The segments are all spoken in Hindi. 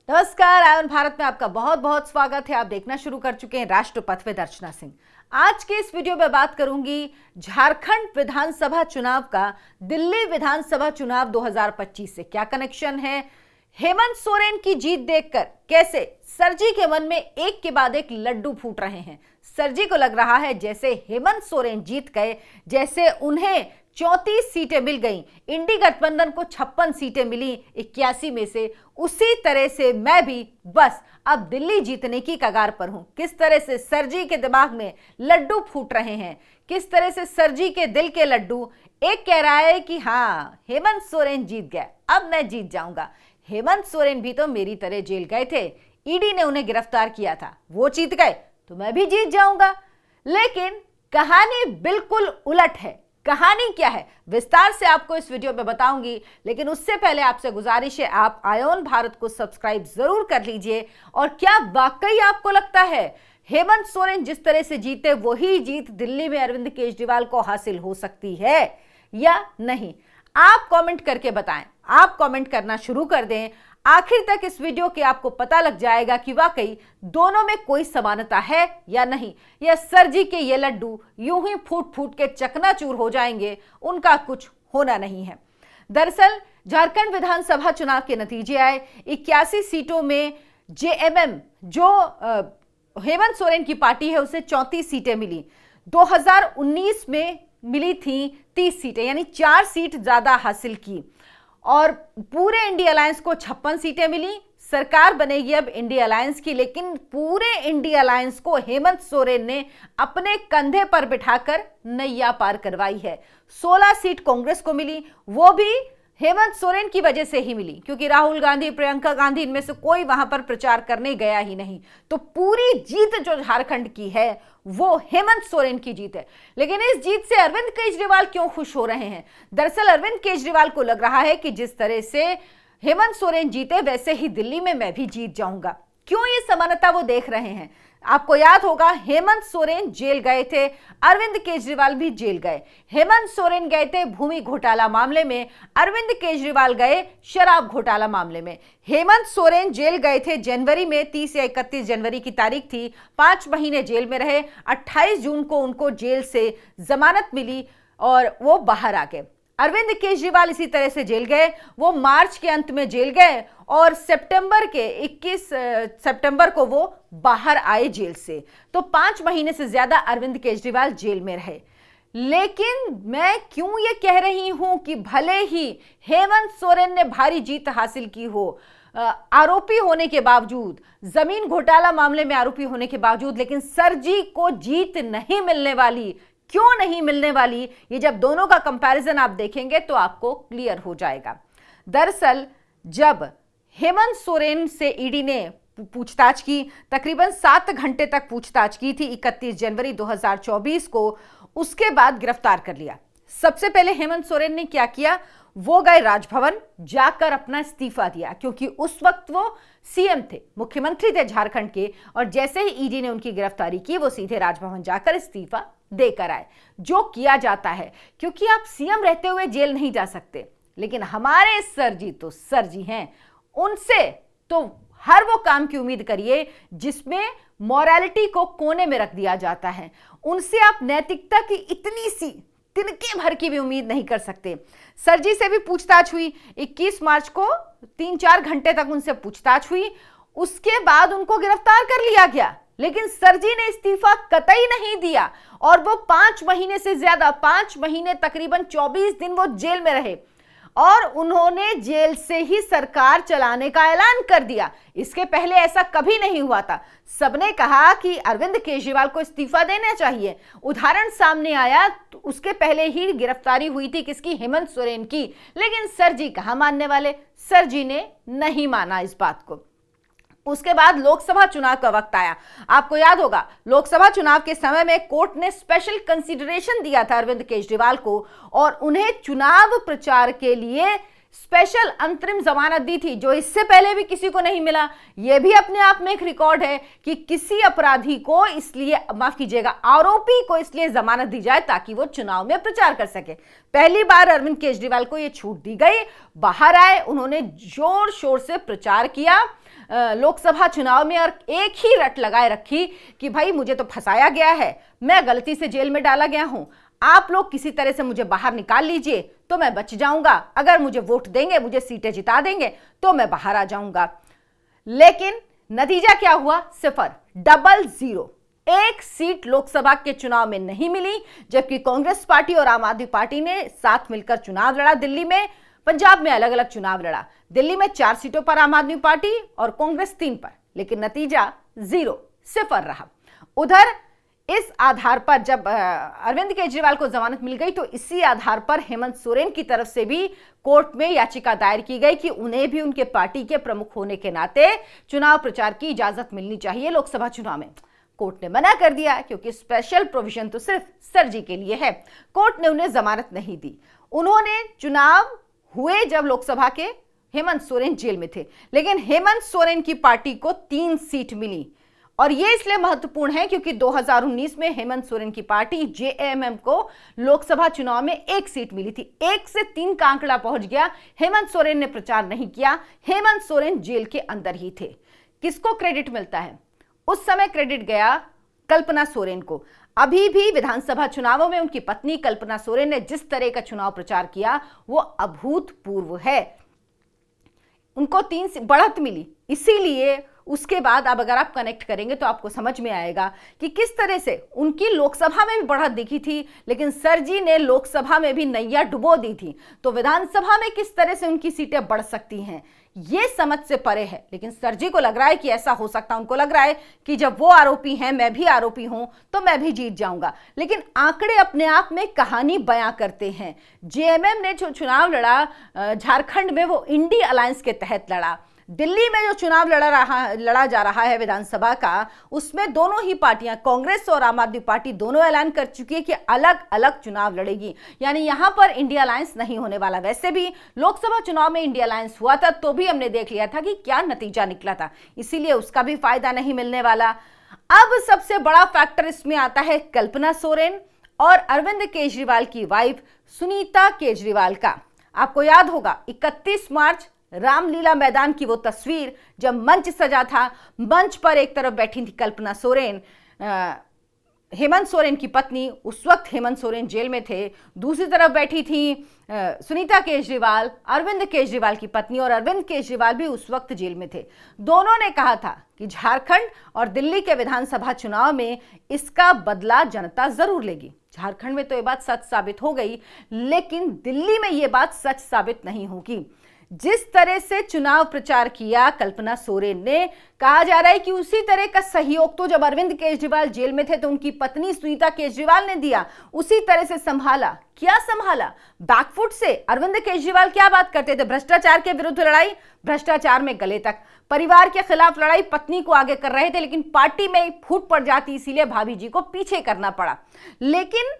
नमस्कार, आयन भारत में आपका बहुत बहुत स्वागत है। आप देखना शुरू कर चुके हैं राष्ट्रपथ विद अर्चना सिंह। आज के इस वीडियो में बात करूंगी झारखंड विधानसभा चुनाव का दिल्ली विधानसभा चुनाव 2025 से क्या कनेक्शन है। हेमंत सोरेन की जीत देखकर कैसे सरजी के मन में एक के बाद एक लड्डू फूट रहे हैं। सरजी को लग रहा है जैसे हेमंत सोरेन जीत गए, जैसे उन्हें 34 सीटें मिल गईं, इंडी गठबंधन को 56 सीटें मिली 81 में से, उसी तरह से मैं भी बस अब दिल्ली जीतने की कगार पर हूं। किस तरह से सरजी के दिमाग में लड्डू फूट रहे हैं, किस तरह से सरजी के दिल के लड्डू। एक कह रहा है कि हाँ, हेमंत सोरेन जीत गया, अब मैं जीत जाऊंगा। हेमंत सोरेन भी तो मेरी तरह जेल गए थे, ईडी ने उन्हें गिरफ्तार किया था, वो जीत गए तो मैं भी जीत जाऊंगा। लेकिन कहानी बिल्कुल उलट है। कहानी क्या है विस्तार से आपको इस वीडियो में बताऊंगी, लेकिन उससे पहले आपसे गुजारिश है आप आयोन भारत को सब्सक्राइब जरूर कर लीजिए। और क्या वाकई आपको लगता है हेमंत सोरेन जिस तरह से जीते वही जीत दिल्ली में अरविंद केजरीवाल को हासिल हो सकती है या नहीं? आप कमेंट करके बताएं। आप कमेंट करना शुरू कर दें, आखिर तक इस वीडियो के आपको पता लग जाएगा कि वाकई दोनों में कोई समानता है या नहीं, या सरजी के ये लड्डू यूं ही फूट फूट के चकनाचूर हो जाएंगे, उनका कुछ होना नहीं है। दरअसल झारखंड विधानसभा चुनाव के नतीजे आए। 81 सीटों में जेएमएम जो हेमंत सोरेन की पार्टी है उसे 34 सीटें मिली। 2019 में मिली थी 30 सीटें, यानी 4 सीट ज्यादा हासिल की। और पूरे इंडिया अलायंस को 56 सीटें मिली। सरकार बनेगी अब इंडिया अलायंस की, लेकिन पूरे इंडिया अलायंस को हेमंत सोरेन ने अपने कंधे पर बिठाकर नैया पार करवाई है। 16 सीट कांग्रेस को मिली, वो भी हेमंत सोरेन की वजह से ही मिली, क्योंकि राहुल गांधी, प्रियंका गांधी, इनमें से कोई वहां पर प्रचार करने गया ही नहीं। तो पूरी जीत जो झारखंड की है वो हेमंत सोरेन की जीत है। लेकिन इस जीत से अरविंद केजरीवाल क्यों खुश हो रहे हैं? दरअसल अरविंद केजरीवाल को लग रहा है कि जिस तरह से हेमंत सोरेन जीते वैसे ही दिल्ली में मैं भी जीत जाऊंगा। क्यों ये समानता वो देख रहे हैं? आपको याद होगा हेमंत सोरेन जेल गए थे, अरविंद केजरीवाल भी जेल गए। हेमंत सोरेन गए थे भूमि घोटाला मामले में, अरविंद केजरीवाल गए शराब घोटाला मामले में। हेमंत सोरेन जेल गए थे जनवरी में, 30 या 31 जनवरी की तारीख थी। 5 महीने जेल में रहे। 28 जून को उनको जेल से जमानत मिली और वो बाहर आ गए। अरविंद केजरीवाल इसी तरह से जेल गए, वो मार्च के अंत में जेल गए और सितंबर के 21 सितंबर को वो बाहर आए जेल से। तो 5 महीने से ज्यादा अरविंद केजरीवाल जेल में रहे। लेकिन मैं क्यों ये कह रही हूं कि भले ही हेमंत सोरेन ने भारी जीत हासिल की हो, आरोपी होने के बावजूद, जमीन घोटाला मामले में आरोपी होने के बावजूद, लेकिन सरजी को जीत नहीं मिलने वाली। क्यों नहीं मिलने वाली? ये जब दोनों का कंपैरिजन आप देखेंगे तो आपको क्लियर हो जाएगा। दरअसल जब हेमंत सोरेन से ईडी ने पूछताछ की, तकरीबन 7 घंटे तक पूछताछ की थी 31 जनवरी 2024 को, उसके बाद गिरफ्तार कर लिया। सबसे पहले हेमंत सोरेन ने क्या किया? वो गए राजभवन, जाकर अपना इस्तीफा दिया, क्योंकि उस वक्त वो सीएम थे, मुख्यमंत्री थे झारखंड के। और जैसे ही ईडी ने उनकी गिरफ्तारी की वो सीधे राजभवन जाकर इस्तीफा देकर आए, जो किया जाता है, क्योंकि आप सीएम रहते हुए जेल नहीं जा सकते। लेकिन हमारे सरजी तो सरजी हैं, उनसे तो हर वो काम की उम्मीद करिए जिसमें मॉरलिटी को कोने में रख दिया जाता है। उनसे आप नैतिकता की इतनी सी तिनके भर की भी उम्मीद नहीं कर सकते। सरजी से भी पूछताछ हुई 21 मार्च को, 3-4 घंटे तक उनसे पूछताछ हुई। उसके बाद उनको गिरफ्तार कर लिया गया, लेकिन सरजी ने इस्तीफा कतई नहीं दिया और वो 5 महीने से ज्यादा, 5 महीने तकरीबन 24 दिन वो जेल में रहे और उन्होंने जेल से ही सरकार चलाने का ऐलान कर दिया। इसके पहले ऐसा कभी नहीं हुआ था। सबने कहा कि अरविंद केजरीवाल को इस्तीफा देना चाहिए। उदाहरण सामने आया तो उसके पहले ही गिरफ्तारी हुई थी किसकी? हेमंत सोरेन की। लेकिन सरजी कहां मानने वाले? सरजी ने नहीं माना इस बात को। उसके बाद लोकसभा चुनाव का वक्त आया। आपको याद होगा लोकसभा चुनाव के समय में कोर्ट ने स्पेशल कंसीडरेशन दिया था अरविंद केजरीवाल को और उन्हें चुनाव प्रचार के लिए स्पेशल अंतरिम जमानत दी थी, जो इससे पहले भी किसी को नहीं मिला। यह भी अपने आप में एक रिकॉर्ड है कि किसी अपराधी को इसलिए, माफ कीजिएगा, आरोपी को इसलिए जमानत दी जाए ताकि वो चुनाव में प्रचार कर सके। पहली बार अरविंद केजरीवाल को यह छूट दी गई, बाहर आए, उन्होंने जोर शोर से प्रचार किया। लोकसभा चुनाव में और एक ही रट लगाए रखी कि भाई मुझे तो फंसाया गया है, मैं गलती से जेल में डाला गया हूं, आप लोग किसी तरह से मुझे बाहर निकाल लीजिए तो मैं बच जाऊंगा, अगर मुझे वोट देंगे, मुझे सीटें जिता देंगे तो मैं बाहर आ जाऊंगा। लेकिन नतीजा क्या हुआ? 0, डबल जीरो। एक सीट लोकसभा के चुनाव में नहीं मिली, जबकि कांग्रेस पार्टी और आम आदमी पार्टी ने साथ मिलकर चुनाव लड़ा। दिल्ली में, पंजाब में अलग अलग चुनाव लड़ा। दिल्ली में 4 सीटों पर आम आदमी पार्टी और कांग्रेस 3 पर, लेकिन नतीजा 0 रहा। उधर इस आधार पर जब अरविंद केजरीवाल को जमानत मिल गई तो इसी आधार पर हेमंत सोरेन की तरफ से भी कोर्ट में याचिका दायर की गई कि उन्हें भी उनके पार्टी के प्रमुख होने के नाते चुनाव प्रचार की इजाजत मिलनी चाहिए लोकसभा चुनाव में। कोर्ट ने मना कर दिया क्योंकि स्पेशल प्रोविजन तो सिर्फ सरजी के लिए है। कोर्ट ने उन्हें जमानत नहीं दी। उन्होंने चुनाव हुए जब लोकसभा के, हेमंत सोरेन जेल में थे, लेकिन हेमंत सोरेन की पार्टी को 3 सीट मिली। और यह इसलिए महत्वपूर्ण है क्योंकि 2019 में हेमंत सोरेन की पार्टी जेएमएम को लोकसभा चुनाव में 1 सीट मिली थी। 1 से 3 का आंकड़ा पहुंच गया। हेमंत सोरेन ने प्रचार नहीं किया, हेमंत सोरेन जेल के अंदर ही थे। किसको क्रेडिट मिलता है? उस समय क्रेडिट गया कल्पना सोरेन को। अभी भी विधानसभा चुनावों में उनकी पत्नी कल्पना सोरेन ने जिस तरह का चुनाव प्रचार किया वो अभूतपूर्व है। उनको 3 बढ़त मिली, इसीलिए उसके बाद अब अगर आप कनेक्ट करेंगे तो आपको समझ में आएगा कि किस तरह से उनकी लोकसभा में भी बढ़त दिखी थी, लेकिन सरजी ने लोकसभा में भी नैया डुबो दी थी। तो विधानसभा में किस तरह से उनकी सीटें बढ़ सकती हैं, ये समझ से परे है। लेकिन सरजी को लग रहा है कि ऐसा हो सकता है। उनको लग रहा है कि जब वो आरोपी हैं, मैं भी आरोपी हूं, तो मैं भी जीत जाऊंगा। लेकिन आंकड़े अपने आप में कहानी बयां करते हैं। जेएमएम ने जो चुनाव लड़ा झारखंड में, वो इंडी अलायंस के तहत लड़ा। दिल्ली में जो चुनाव लड़ा जा रहा है विधानसभा का, उसमें दोनों ही पार्टियां, कांग्रेस और आम आदमी पार्टी, दोनों ऐलान कर चुकी है कि अलग अलग चुनाव लड़ेगी। यानी यहां पर इंडिया अलायंस नहीं होने वाला। वैसे भी लोकसभा चुनाव में इंडिया अलायंस हुआ था तो भी हमने देख लिया था कि क्या नतीजा निकला था, इसीलिए उसका भी फायदा नहीं मिलने वाला। अब सबसे बड़ा फैक्टर इसमें आता है कल्पना सोरेन और अरविंद केजरीवाल की वाइफ सुनीता केजरीवाल का। आपको याद होगा 31 मार्च रामलीला मैदान की वो तस्वीर, जब मंच सजा था, मंच पर एक तरफ बैठी थी कल्पना सोरेन, हेमंत सोरेन की पत्नी, उस वक्त हेमंत सोरेन जेल में थे, दूसरी तरफ बैठी थी सुनीता केजरीवाल, अरविंद केजरीवाल की पत्नी, और अरविंद केजरीवाल भी उस वक्त जेल में थे। दोनों ने कहा था कि झारखंड और दिल्ली के विधानसभा चुनाव में इसका बदला जनता जरूर लेगी। झारखंड में तो ये बात सच साबित हो गई, लेकिन दिल्ली में ये बात सच साबित नहीं होगी। जिस तरह से चुनाव प्रचार किया कल्पना सोरेन ने, कहा जा रहा है कि उसी तरह का सहयोग तो जब अरविंद केजरीवाल जेल में थे तो उनकी पत्नी सुनीता केजरीवाल ने दिया, उसी तरह से संभाला। क्या संभाला? बैकफुट से। अरविंद केजरीवाल क्या बात करते थे? भ्रष्टाचार के विरुद्ध लड़ाई, भ्रष्टाचार में गले तक, परिवार के खिलाफ लड़ाई, पत्नी को आगे कर रहे थे, लेकिन पार्टी में फूट पड़ जाती, इसीलिए भाभी जी को पीछे करना पड़ा। लेकिन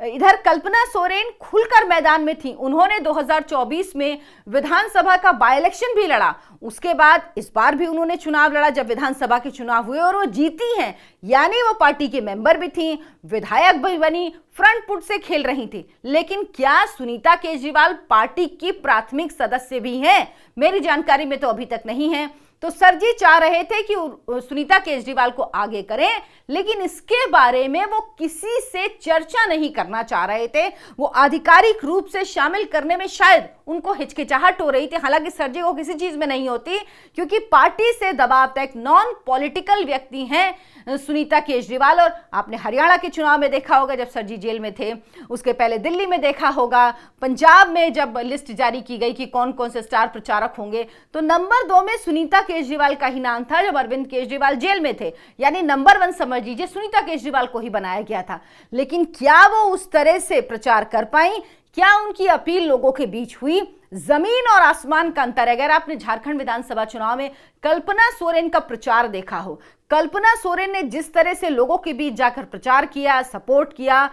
इधर कल्पना सोरेन खुलकर मैदान में थी। उन्होंने 2024 में विधानसभा का बाय इलेक्शन भी लड़ा, उसके बाद इस बार भी उन्होंने चुनाव लड़ा जब विधानसभा के चुनाव हुए, और वो जीती हैं। यानी वो पार्टी के मेंबर भी थी, विधायक भी बनी, फ्रंट फुट से खेल रही थी। लेकिन क्या सुनीता केजरीवाल पार्टी की प्राथमिक सदस्य भी हैं? मेरी जानकारी में तो अभी तक नहीं है। तो सरजी चाह रहे थे कि सुनीता केजरीवाल को आगे करें, लेकिन इसके बारे में वो किसी से चर्चा नहीं करना चाह रहे थे। वो आधिकारिक रूप से शामिल करने में शायद उनको हिचकिचाहट हो रही थी। हालांकि सरजी को किसी चीज में नहीं होती, क्योंकि पार्टी से दबाव तक नॉन पॉलिटिकल व्यक्ति हैं सुनीता केजरीवाल। और आपने हरियाणा के चुनाव में देखा होगा जब सरजी जेल में थे, उसके पहले दिल्ली में देखा होगा, पंजाब में जब लिस्ट जारी की गई कि कौन कौन से स्टार प्रचारक होंगे, तो नंबर 2 में सुनीता केजरीवाल का ही नाम था जब अरविंद केजरीवाल जेल में थे। यानी नंबर 1 समझ लीजिए सुनीता केजरीवाल को ही बनाया गया था। लेकिन क्या वो उस तरह से प्रचार कर पाई? क्या उनकी अपील लोगों के बीच हुई? जमीन और आसमान का अंतर है। अगर आपने झारखंड विधानसभा चुनाव में कल्पना सोरेन का प्रचार देखा हो, कल्पना सोरेन ने जिस तरह से लोगों के बीच जाकर प्रचार किया, सपोर्ट किया,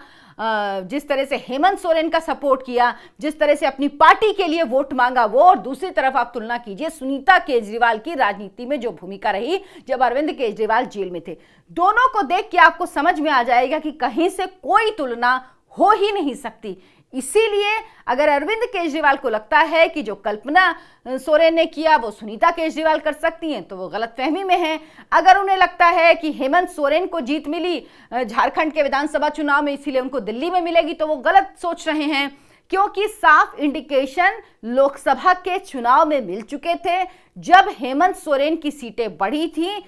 जिस तरह से हेमंत सोरेन का सपोर्ट किया, जिस तरह से अपनी पार्टी के लिए वोट मांगा वो, और दूसरी तरफ आप तुलना कीजिए सुनीता केजरीवाल की राजनीति में जो भूमिका रही जब अरविंद केजरीवाल जेल में थे। दोनों को देख के आपको समझ में आ जाएगा कि कहीं से कोई तुलना हो ही नहीं सकती। इसीलिए अगर अरविंद केजरीवाल को लगता है कि जो कल्पना सोरेन ने किया वो सुनीता केजरीवाल कर सकती हैं, तो वो गलतफहमी में है। अगर उन्हें लगता है कि हेमंत सोरेन को जीत मिली झारखंड के विधानसभा चुनाव में, इसीलिए उनको दिल्ली में मिलेगी, तो वो गलत सोच रहे हैं, क्योंकि साफ इंडिकेशन लोकसभा के चुनाव में मिल चुके थे जब हेमंत सोरेन की सीटें बढ़ी थी।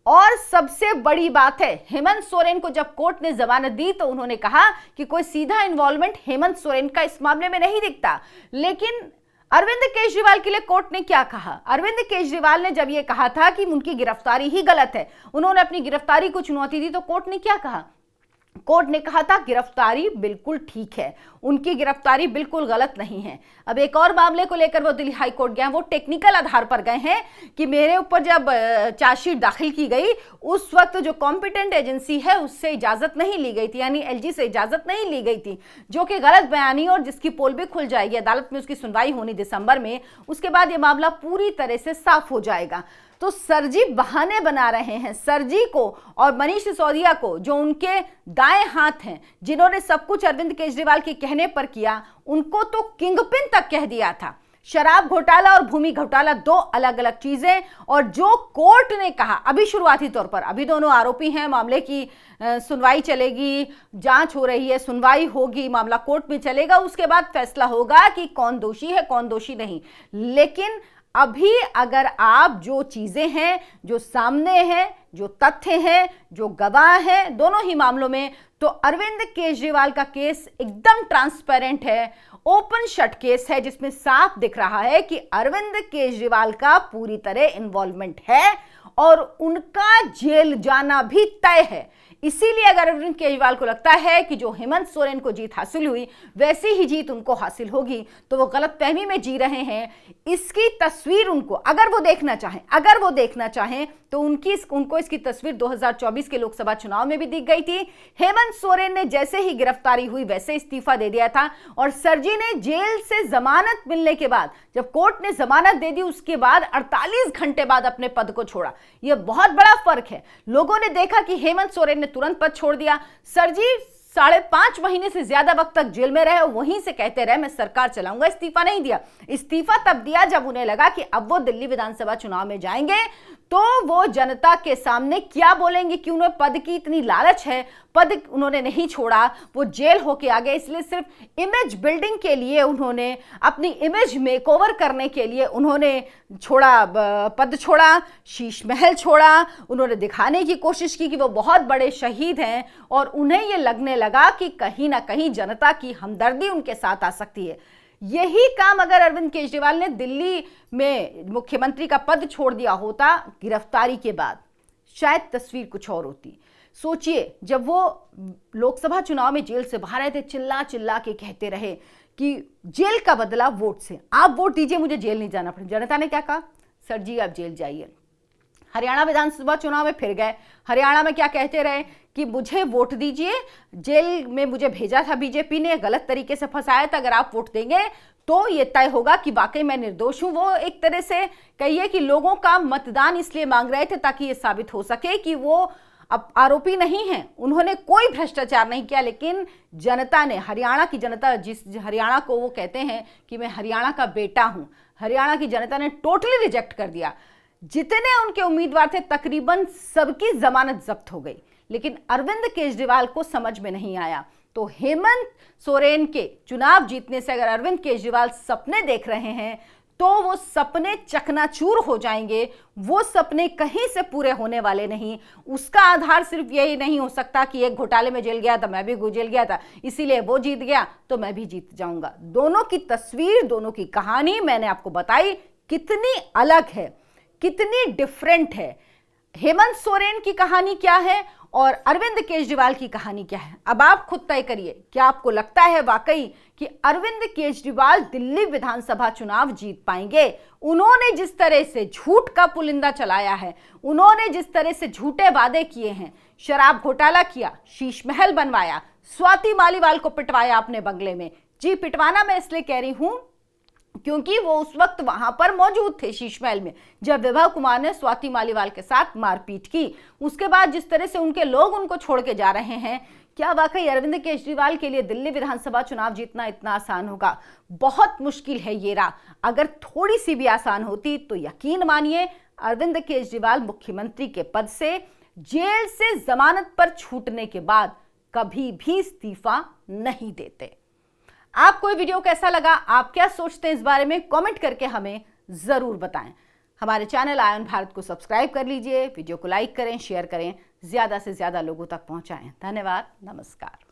और सबसे बड़ी बात है, हेमंत सोरेन को जब कोर्ट ने जमानत दी तो उन्होंने कहा कि कोई सीधा इन्वॉल्वमेंट हेमंत सोरेन का इस मामले में नहीं दिखता। लेकिन अरविंद केजरीवाल के लिए कोर्ट ने क्या कहा? अरविंद केजरीवाल ने जब यह कहा था कि उनकी गिरफ्तारी ही गलत है, उन्होंने अपनी गिरफ्तारी को चुनौती दी, तो कोर्ट ने क्या कहा? कोर्ट ने कहा था गिरफ्तारी बिल्कुल ठीक है, उनकी गिरफ्तारी बिल्कुल गलत नहीं है। अब एक और मामले को लेकर वो दिल्ली हाई कोर्ट गए, वो टेक्निकल आधार पर गए हैं कि मेरे ऊपर जब चार्जशीट दाखिल की गई उस वक्त जो कॉम्पिटेंट एजेंसी है उससे इजाजत नहीं ली गई थी, यानी एलजी से इजाजत नहीं ली गई थी, जो कि गलत बयानी और जिसकी पोल भी खुल जाएगी। अदालत में उसकी सुनवाई होनी दिसंबर में, उसके बाद ये मामला पूरी तरह से साफ हो जाएगा। तो सरजी बहाने बना रहे हैं, सरजी को और मनीष सिसोदिया को, जो उनके दाएं हाथ हैं, जिन्होंने सब कुछ अरविंद केजरीवाल के कहने पर किया, उनको तो किंगपिन तक कह दिया था। शराब घोटाला और भूमि घोटाला दो अलग अलग चीजें, और जो कोर्ट ने कहा अभी शुरुआती तौर पर, अभी दोनों आरोपी हैं, मामले की सुनवाई चलेगी, जांच हो रही है, सुनवाई होगी, मामला कोर्ट में चलेगा, उसके बाद फैसला होगा कि कौन दोषी है कौन दोषी नहीं। लेकिन अभी अगर आप जो चीजें हैं, जो सामने हैं, जो तथ्य हैं, जो गवाह हैं दोनों ही मामलों में, तो अरविंद केजरीवाल का केस एकदम ट्रांसपेरेंट है, ओपन शट केस है, जिसमें साफ दिख रहा है कि अरविंद केजरीवाल का पूरी तरह इन्वॉल्वमेंट है और उनका जेल जाना भी तय है। इसीलिए अगर अरविंद केजरीवाल को लगता है कि जो हेमंत सोरेन को जीत हासिल हुई वैसी ही जीत उनको हासिल होगी, तो वो गलतफहमी में जी रहे हैं। इसकी तस्वीर उनको अगर वो देखना चाहें तो उनको इसकी तस्वीर 2024 के लोकसभा चुनाव में भी दिख गई थी। हेमंत सोरेन ने जैसे ही गिरफ्तारी हुई वैसे इस्तीफा दे दिया था, और सरजी ने जेल से जमानत मिलने के बाद, जब कोर्ट ने जमानत दे दी उसके बाद 48 घंटे बाद अपने पद को छोड़ा। यह बहुत बड़ा फर्क है। लोगों ने देखा कि हेमंत सोरेन ने तुरंत पद छोड़ दिया, सरजी 5.5 महीने से ज्यादा वक्त तक जेल में रहे, वहीं से कहते रहे मैं सरकार चलाऊंगा, इस्तीफा नहीं दिया। इस्तीफा तब दिया जब उन्हें लगा कि अब वो दिल्ली विधानसभा चुनाव में जाएंगे तो वो जनता के सामने क्या बोलेंगे, कि उन्हें पद की इतनी लालच है। पद उन्होंने नहीं छोड़ा, वो जेल होके आ गए, इसलिए सिर्फ इमेज बिल्डिंग के लिए उन्होंने, अपनी इमेज मेकओवर करने के लिए उन्होंने पद छोड़ा, शीश महल छोड़ा। उन्होंने दिखाने की कोशिश की कि वो बहुत बड़े शहीद हैं, और उन्हें ये लगने लगा कि कहीं ना कहीं जनता की हमदर्दी उनके साथ आ सकती है। यही काम अगर अरविंद केजरीवाल ने दिल्ली में मुख्यमंत्री का पद छोड़ दिया होता गिरफ्तारी के बाद, शायद तस्वीर कुछ और होती। सोचिए, जब वो लोकसभा चुनाव में जेल से बाहर आए थे, चिल्ला चिल्ला के कहते रहे कि जेल का बदला वोट से, आप वोट दीजिए मुझे जेल नहीं जाना पड़े। जनता ने क्या कहा? सर जी आप जेल जाइए। हरियाणा विधानसभा चुनाव में फिर गए, हरियाणा में क्या कहते रहे कि मुझे वोट दीजिए, जेल में मुझे भेजा था बीजेपी ने, गलत तरीके से फंसाया था, अगर आप वोट देंगे तो ये तय होगा कि वाकई मैं निर्दोष हूं। वो एक तरह से कहिए कि लोगों का मतदान इसलिए मांग रहे थे ताकि ये साबित हो सके कि वो अब आरोपी नहीं हैं, उन्होंने कोई भ्रष्टाचार नहीं किया। लेकिन जनता ने, हरियाणा की जनता, जिस हरियाणा को वो कहते हैं कि मैं हरियाणा का बेटा हूं, हरियाणा की जनता ने टोटली रिजेक्ट कर दिया। जितने उनके उम्मीदवार थे तकरीबन सबकी जमानत जब्त हो गई, लेकिन अरविंद केजरीवाल को समझ में नहीं आया। तो हेमंत सोरेन के चुनाव जीतने से अगर अरविंद केजरीवाल सपने देख रहे हैं तो वो सपने चकनाचूर हो जाएंगे, वो सपने कहीं से पूरे होने वाले नहीं। उसका आधार सिर्फ यही नहीं हो सकता कि एक घोटाले में जेल गया था, मैं भी जेल गया था, इसीलिए वो जीत गया तो मैं भी जीत जाऊंगा। दोनों की तस्वीर, दोनों की कहानी मैंने आपको बताई कितनी अलग है, कितनी डिफरेंट है। हेमंत सोरेन की कहानी क्या है और अरविंद केजरीवाल की कहानी क्या है, अब आप खुद तय करिए। क्या आपको लगता है वाकई कि अरविंद केजरीवाल दिल्ली विधानसभा चुनाव जीत पाएंगे? उन्होंने जिस तरह से झूठ का पुलिंदा चलाया है, उन्होंने जिस तरह से झूठे वादे किए हैं, शराब घोटाला किया, शीश महल बनवाया, स्वाति मालीवाल को पिटवाया अपने बंगले में। जी पिटवाना मैं इसलिए कह रही हूं क्योंकि वो उस वक्त वहां पर मौजूद थे शीश महल में जब विभा कुमार ने स्वाति मालीवाल के साथ मारपीट की। उसके बाद जिस तरह से उनके लोग उनको छोड़ के जा रहे हैं, क्या वाकई अरविंद केजरीवाल के लिए दिल्ली विधानसभा चुनाव जीतना इतना आसान होगा? बहुत मुश्किल है ये राह। अगर थोड़ी सी भी आसान होती तो यकीन मानिए अरविंद केजरीवाल मुख्यमंत्री के पद से जेल से जमानत पर छूटने के बाद कभी भी इस्तीफा नहीं देते। आपको ये वीडियो कैसा लगा? आप क्या सोचते हैं इस बारे में? कमेंट करके हमें जरूर बताएं। हमारे चैनल आयन भारत को सब्सक्राइब कर लीजिए, वीडियो को लाइक करें, शेयर करें, ज्यादा से ज्यादा लोगों तक पहुंचाएं। धन्यवाद, नमस्कार।